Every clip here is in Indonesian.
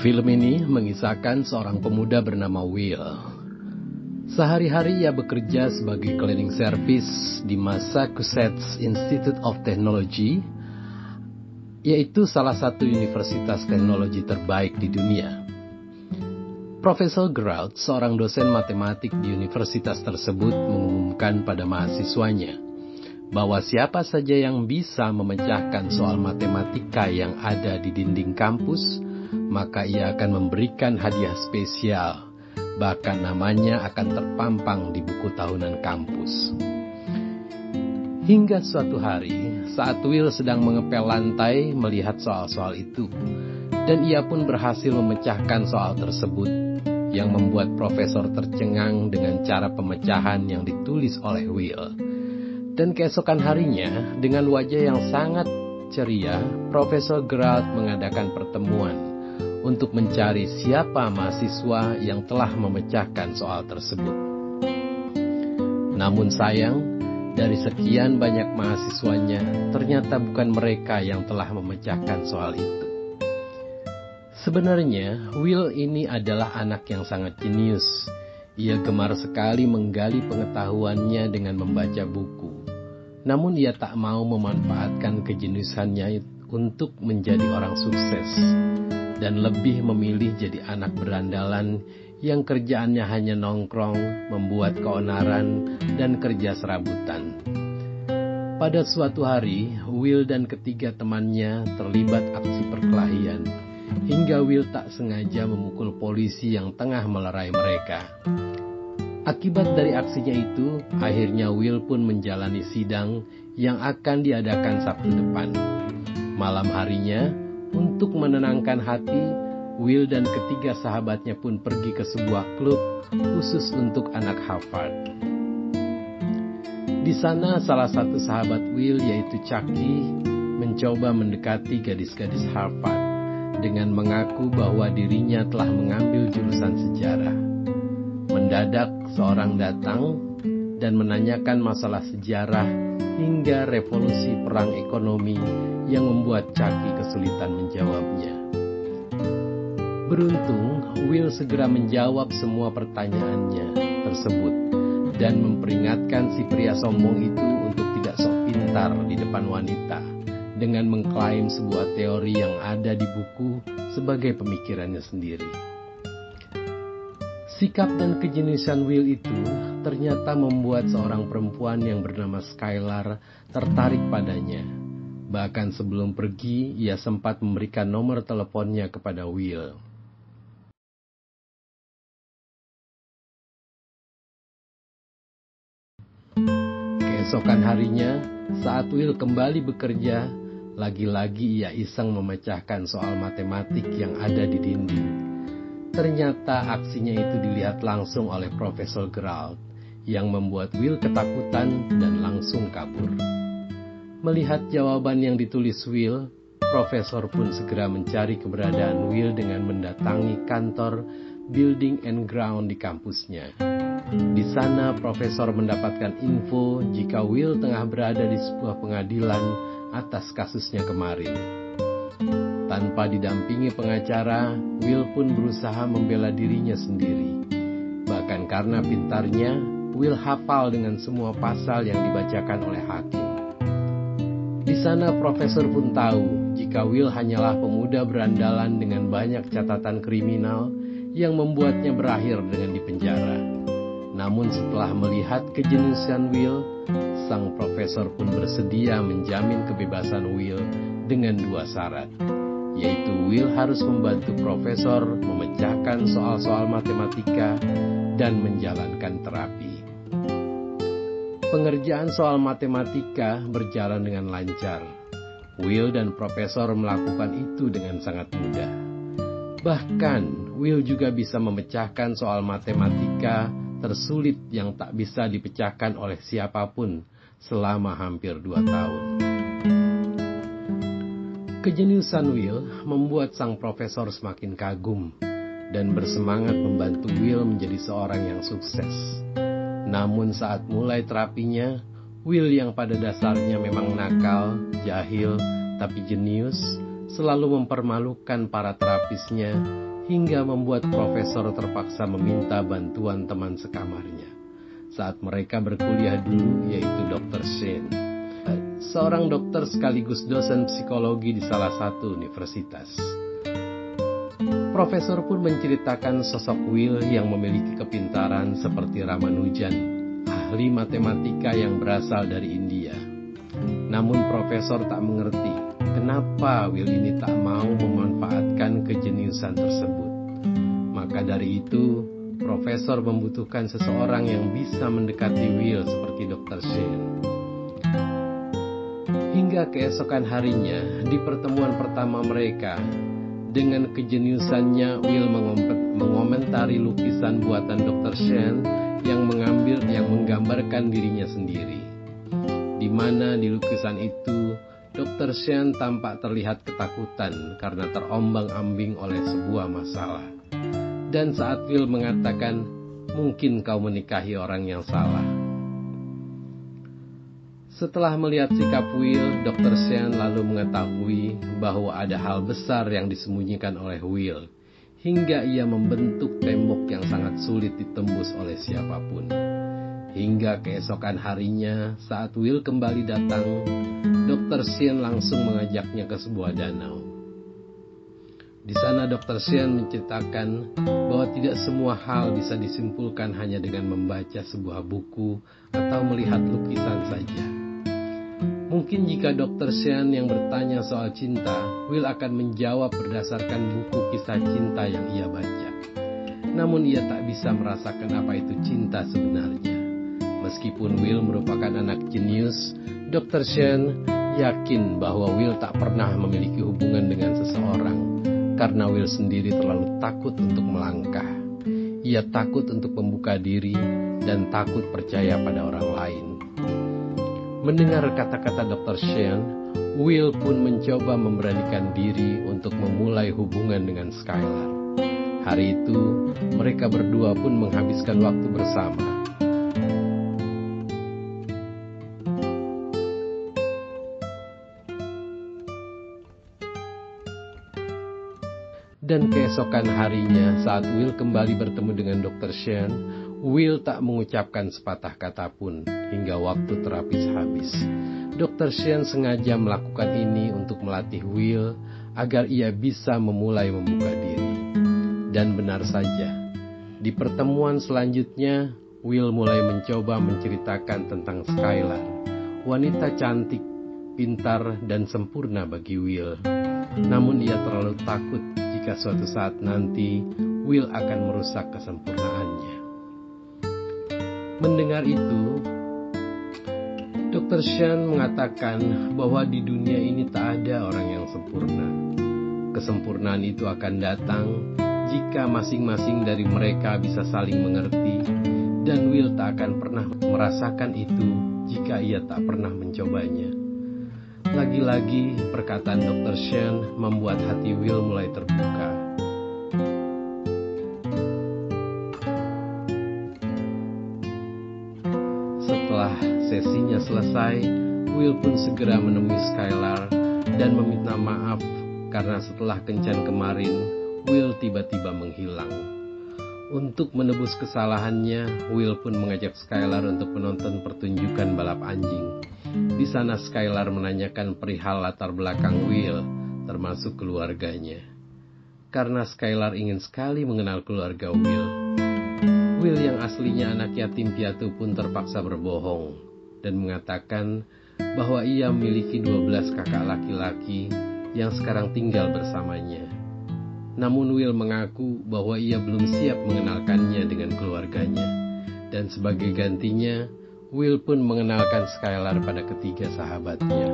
Film ini mengisahkan seorang pemuda bernama Will. Sehari-hari ia bekerja sebagai cleaning service di Massachusetts Institute of Technology, yaitu salah satu universitas teknologi terbaik di dunia. Profesor Grout, seorang dosen matematik di universitas tersebut, mengumumkan pada mahasiswanya bahwa siapa saja yang bisa memecahkan soal matematika yang ada di dinding kampus, maka ia akan memberikan hadiah spesial. Bahkan namanya akan terpampang di buku tahunan kampus. Hingga suatu hari, saat Will sedang mengepel lantai melihat soal-soal itu, dan ia pun berhasil memecahkan soal tersebut, yang membuat profesor tercengang dengan cara pemecahan yang ditulis oleh Will. Dan keesokan harinya, dengan wajah yang sangat ceria, Profesor Grout mengadakan pertemuan untuk mencari siapa mahasiswa yang telah memecahkan soal tersebut. Namun sayang, dari sekian banyak mahasiswanya, ternyata bukan mereka yang telah memecahkan soal itu. Sebenarnya, Will ini adalah anak yang sangat jenius. Ia gemar sekali menggali pengetahuannya dengan membaca buku. Namun ia tak mau memanfaatkan kejeniusannya untuk menjadi orang sukses, dan lebih memilih jadi anak berandalan yang kerjaannya hanya nongkrong, membuat keonaran, dan kerja serabutan. Pada suatu hari, Will dan ketiga temannya terlibat aksi perkelahian, hingga Will tak sengaja memukul polisi yang tengah melerai mereka. Akibat dari aksinya itu, akhirnya Will pun menjalani sidang yang akan diadakan Sabtu depan. Malam harinya, untuk menenangkan hati, Will dan ketiga sahabatnya pun pergi ke sebuah klub khusus untuk anak Harvard. Di sana salah satu sahabat Will, yaitu Chucky, mencoba mendekati gadis-gadis Harvard dengan mengaku bahwa dirinya telah mengambil jurusan sejarah. Mendadak seorang datang dan menanyakan masalah sejarah hingga revolusi perang ekonomi yang membuat Chucky kesulitan menjawabnya. Beruntung, Will segera menjawab semua pertanyaannya tersebut dan memperingatkan si pria sombong itu untuk tidak sok pintar di depan wanita dengan mengklaim sebuah teori yang ada di buku sebagai pemikirannya sendiri. Sikap dan kejeniusan Will itu ternyata membuat seorang perempuan yang bernama Skylar tertarik padanya. Bahkan sebelum pergi, ia sempat memberikan nomor teleponnya kepada Will. Keesokan harinya, saat Will kembali bekerja, lagi-lagi ia iseng memecahkan soal matematik yang ada di dinding. Ternyata aksinya itu dilihat langsung oleh Profesor Grout, yang membuat Will ketakutan dan langsung kabur. Melihat jawaban yang ditulis Will, Profesor pun segera mencari keberadaan Will dengan mendatangi kantor Building and Ground di kampusnya. Di sana Profesor mendapatkan info jika Will tengah berada di sebuah pengadilan atas kasusnya kemarin. Tanpa didampingi pengacara, Will pun berusaha membela dirinya sendiri. Bahkan karena pintarnya, Will hafal dengan semua pasal yang dibacakan oleh hakim. Di sana Profesor pun tahu jika Will hanyalah pemuda berandalan dengan banyak catatan kriminal yang membuatnya berakhir dengan dipenjara. Namun setelah melihat kejeniusan Will, sang profesor pun bersedia menjamin kebebasan Will dengan dua syarat, yaitu Will harus membantu Profesor memecahkan soal-soal matematika dan menjalankan terapi. Pengerjaan soal matematika berjalan dengan lancar. Will dan Profesor melakukan itu dengan sangat mudah. Bahkan, Will juga bisa memecahkan soal matematika tersulit yang tak bisa dipecahkan oleh siapapun selama hampir 2 tahun. Kejeniusan Will membuat sang profesor semakin kagum dan bersemangat membantu Will menjadi seorang yang sukses. Namun saat mulai terapinya, Will yang pada dasarnya memang nakal, jahil, tapi jenius, selalu mempermalukan para terapisnya hingga membuat profesor terpaksa meminta bantuan teman sekamarnya saat mereka berkuliah dulu, yaitu Dr. Shane, seorang dokter sekaligus dosen psikologi di salah satu universitas. Profesor pun menceritakan sosok Will yang memiliki kepintaran seperti Ramanujan, ahli matematika yang berasal dari India. Namun profesor tak mengerti kenapa Will ini tak mau memanfaatkan kejeniusan tersebut. Maka dari itu, profesor membutuhkan seseorang yang bisa mendekati Will seperti Dr. Shane. Hingga keesokan harinya, di pertemuan pertama mereka, dengan kejeniusannya Will mengomentari lukisan buatan Dr. Shane yang menggambarkan dirinya sendiri. Di mana di lukisan itu, Dr. Shane tampak terlihat ketakutan karena terombang-ambing oleh sebuah masalah. Dan saat Will mengatakan, "Mungkin kau menikahi orang yang salah." Setelah melihat sikap Will, Dr. Shane lalu mengetahui bahwa ada hal besar yang disembunyikan oleh Will, hingga ia membentuk tembok yang sangat sulit ditembus oleh siapapun. Hingga keesokan harinya, saat Will kembali datang, Dr. Shane langsung mengajaknya ke sebuah danau. Di sana Dr. Shane menceritakan bahwa tidak semua hal bisa disimpulkan hanya dengan membaca sebuah buku atau melihat lukisan saja. Mungkin jika Dr. Shane yang bertanya soal cinta, Will akan menjawab berdasarkan buku kisah cinta yang ia baca. Namun ia tak bisa merasakan apa itu cinta sebenarnya. Meskipun Will merupakan anak jenius, Dr. Shane yakin bahwa Will tak pernah memiliki hubungan dengan seseorang karena Will sendiri terlalu takut untuk melangkah. Ia takut untuk membuka diri dan takut percaya pada orang lain. Mendengar kata-kata Dr. Shane, Will pun mencoba memberanikan diri untuk memulai hubungan dengan Skylar. Hari itu, mereka berdua pun menghabiskan waktu bersama. Dan keesokan harinya, saat Will kembali bertemu dengan Dr. Shane, Will tak mengucapkan sepatah kata pun hingga waktu terapis habis. Dr. Shane sengaja melakukan ini untuk melatih Will agar ia bisa memulai membuka diri. Dan benar saja, di pertemuan selanjutnya, Will mulai mencoba menceritakan tentang Skylar, wanita cantik, pintar, dan sempurna bagi Will. Namun ia terlalu takut jika suatu saat nanti Will akan merusak kesempurnaannya. Mendengar itu, Dr. Shane mengatakan bahwa di dunia ini tak ada orang yang sempurna. Kesempurnaan itu akan datang jika masing-masing dari mereka bisa saling mengerti, dan Will tak akan pernah merasakan itu jika ia tak pernah mencobanya. Lagi-lagi perkataan Dr. Shane membuat hati Will mulai terbuka. Setelah sesinya selesai, Will pun segera menemui Skylar dan meminta maaf karena setelah kencan kemarin, Will tiba-tiba menghilang. Untuk menebus kesalahannya, Will pun mengajak Skylar untuk menonton pertunjukan balap anjing. Di sana Skylar menanyakan perihal latar belakang Will, termasuk keluarganya. Karena Skylar ingin sekali mengenal keluarga Will. Will yang aslinya anak yatim piatu pun terpaksa berbohong dan mengatakan bahwa ia memiliki 12 kakak laki-laki yang sekarang tinggal bersamanya. Namun Will mengaku bahwa ia belum siap mengenalkannya dengan keluarganya, dan sebagai gantinya, Will pun mengenalkan Skylar pada ketiga sahabatnya.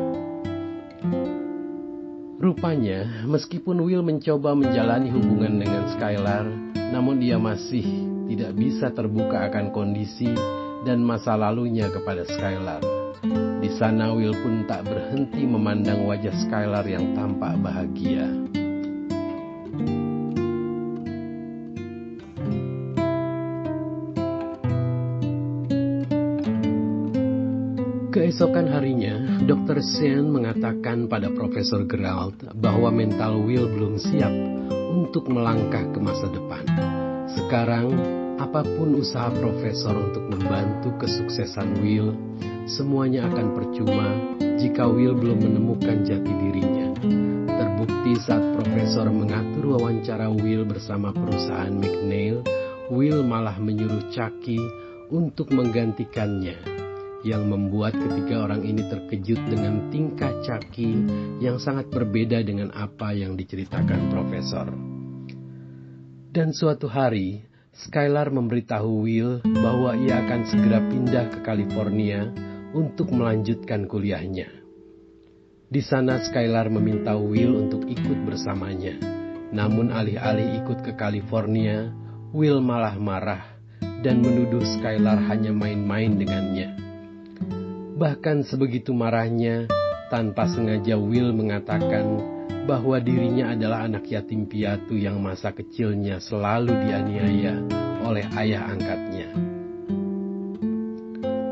Rupanya, meskipun Will mencoba menjalani hubungan dengan Skylar, namun dia masih tidak bisa terbuka akan kondisi dan masa lalunya kepada Skylar. Di sana Will pun tak berhenti memandang wajah Skylar yang tampak bahagia. Keesokan harinya, Dr. Shane mengatakan pada Profesor Gerald bahwa mental Will belum siap untuk melangkah ke masa depan. Sekarang, apapun usaha profesor untuk membantu kesuksesan Will, semuanya akan percuma jika Will belum menemukan jati dirinya. Terbukti saat profesor mengatur wawancara Will bersama perusahaan McNeil, Will malah menyuruh Chucky untuk menggantikannya, yang membuat ketiga orang ini terkejut dengan tingkah Chucky yang sangat berbeda dengan apa yang diceritakan profesor. Dan suatu hari, Skylar memberitahu Will bahwa ia akan segera pindah ke California untuk melanjutkan kuliahnya. Di sana Skylar meminta Will untuk ikut bersamanya. Namun alih-alih ikut ke California, Will malah marah dan menuduh Skylar hanya main-main dengannya. Bahkan sebegitu marahnya, tanpa sengaja Will mengatakan bahwa dirinya adalah anak yatim piatu yang masa kecilnya selalu dianiaya oleh ayah angkatnya.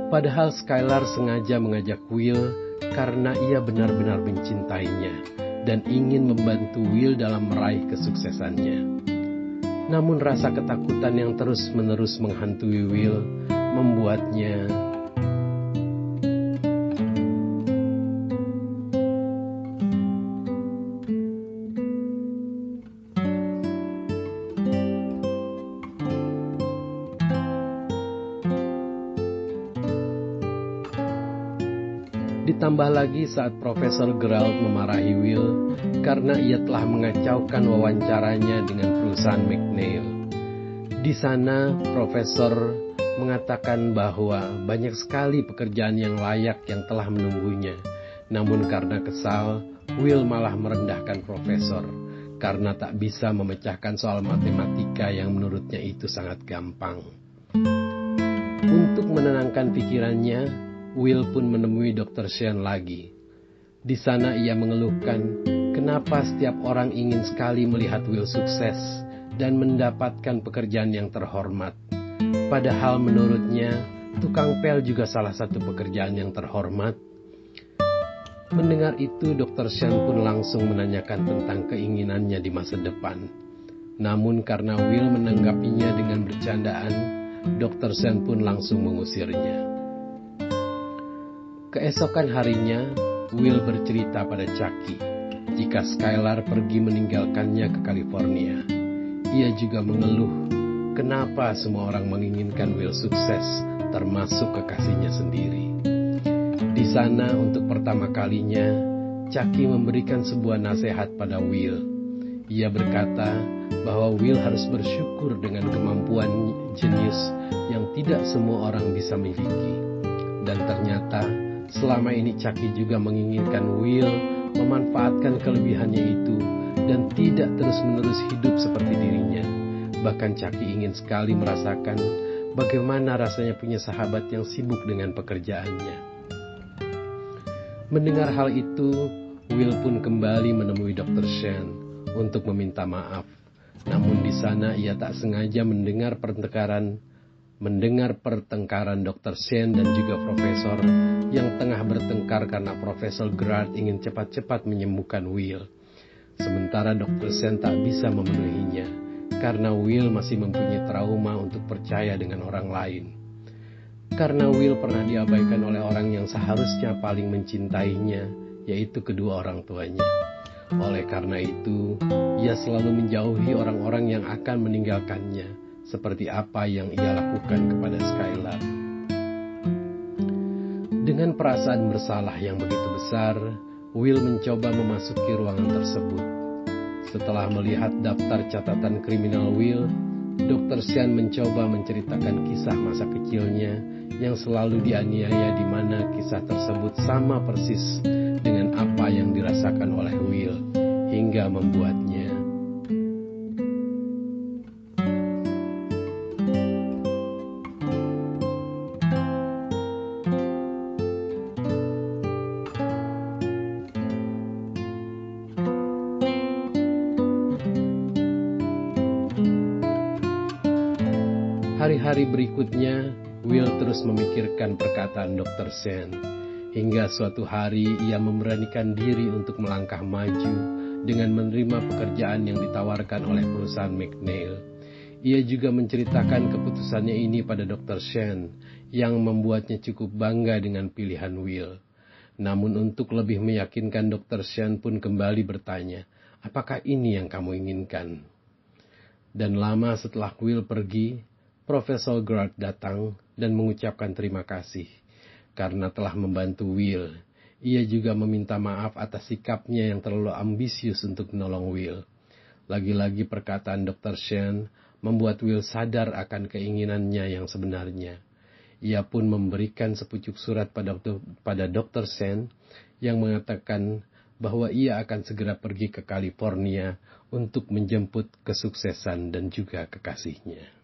Padahal Skylar sengaja mengajak Will karena ia benar-benar mencintainya dan ingin membantu Will dalam meraih kesuksesannya. Namun rasa ketakutan yang terus-menerus menghantui Will membuatnya ditambah lagi saat Profesor Gerald memarahi Will karena ia telah mengacaukan wawancaranya dengan perusahaan McNeil. Di sana, Profesor mengatakan bahwa banyak sekali pekerjaan yang layak yang telah menunggunya. Namun karena kesal, Will malah merendahkan Profesor karena tak bisa memecahkan soal matematika yang menurutnya itu sangat gampang. Untuk menenangkan pikirannya, Will pun menemui Dr. Sean lagi. Di sana ia mengeluhkan kenapa setiap orang ingin sekali melihat Will sukses dan mendapatkan pekerjaan yang terhormat. Padahal menurutnya, tukang pel juga salah satu pekerjaan yang terhormat. Mendengar itu, Dr. Sean pun langsung menanyakan tentang keinginannya di masa depan. Namun karena Will menanggapinya dengan bercandaan, Dr. Sean pun langsung mengusirnya. Keesokan harinya, Will bercerita pada Chucky jika Skylar pergi meninggalkannya ke California. Ia juga mengeluh kenapa semua orang menginginkan Will sukses, termasuk kekasihnya sendiri. Di sana untuk pertama kalinya, Chucky memberikan sebuah nasihat pada Will. Ia berkata bahwa Will harus bersyukur dengan kemampuan jenius yang tidak semua orang bisa miliki. Dan ternyata selama ini Chucky juga menginginkan Will memanfaatkan kelebihannya itu dan tidak terus-menerus hidup seperti dirinya. Bahkan Chucky ingin sekali merasakan bagaimana rasanya punya sahabat yang sibuk dengan pekerjaannya. Mendengar hal itu, Will pun kembali menemui Dr. Sean untuk meminta maaf. Namun di sana ia tak sengaja mendengar pertengkaran Dr. Sean dan juga Profesor yang tengah bertengkar karena Profesor Gerard ingin cepat-cepat menyembuhkan Will. Sementara Dr. Sean tak bisa memenuhinya karena Will masih mempunyai trauma untuk percaya dengan orang lain. Karena Will pernah diabaikan oleh orang yang seharusnya paling mencintainya, yaitu kedua orang tuanya. Oleh karena itu, ia selalu menjauhi orang-orang yang akan meninggalkannya, seperti apa yang ia lakukan kepada Skylar. Dengan perasaan bersalah yang begitu besar, Will mencoba memasuki ruangan tersebut. Setelah melihat daftar catatan kriminal Will, Dr. Sean mencoba menceritakan kisah masa kecilnya yang selalu dianiaya, di mana kisah tersebut sama persis dengan apa yang dirasakan oleh Will, hingga membuatnya Hari-hari berikutnya, Will terus memikirkan perkataan Dr. Sean. Hingga suatu hari ia memberanikan diri untuk melangkah maju dengan menerima pekerjaan yang ditawarkan oleh perusahaan McNeil. Ia juga menceritakan keputusannya ini pada Dr. Shen, yang membuatnya cukup bangga dengan pilihan Will. Namun untuk lebih meyakinkan, Dr. Shen pun kembali bertanya, apakah ini yang kamu inginkan? Dan lama setelah Will pergi, Profesor Grant datang dan mengucapkan terima kasih karena telah membantu Will. Ia juga meminta maaf atas sikapnya yang terlalu ambisius untuk menolong Will. Lagi-lagi perkataan Dr. Shen membuat Will sadar akan keinginannya yang sebenarnya. Ia pun memberikan sepucuk surat pada Dr. Shen yang mengatakan bahwa ia akan segera pergi ke California untuk menjemput kesuksesan dan juga kekasihnya.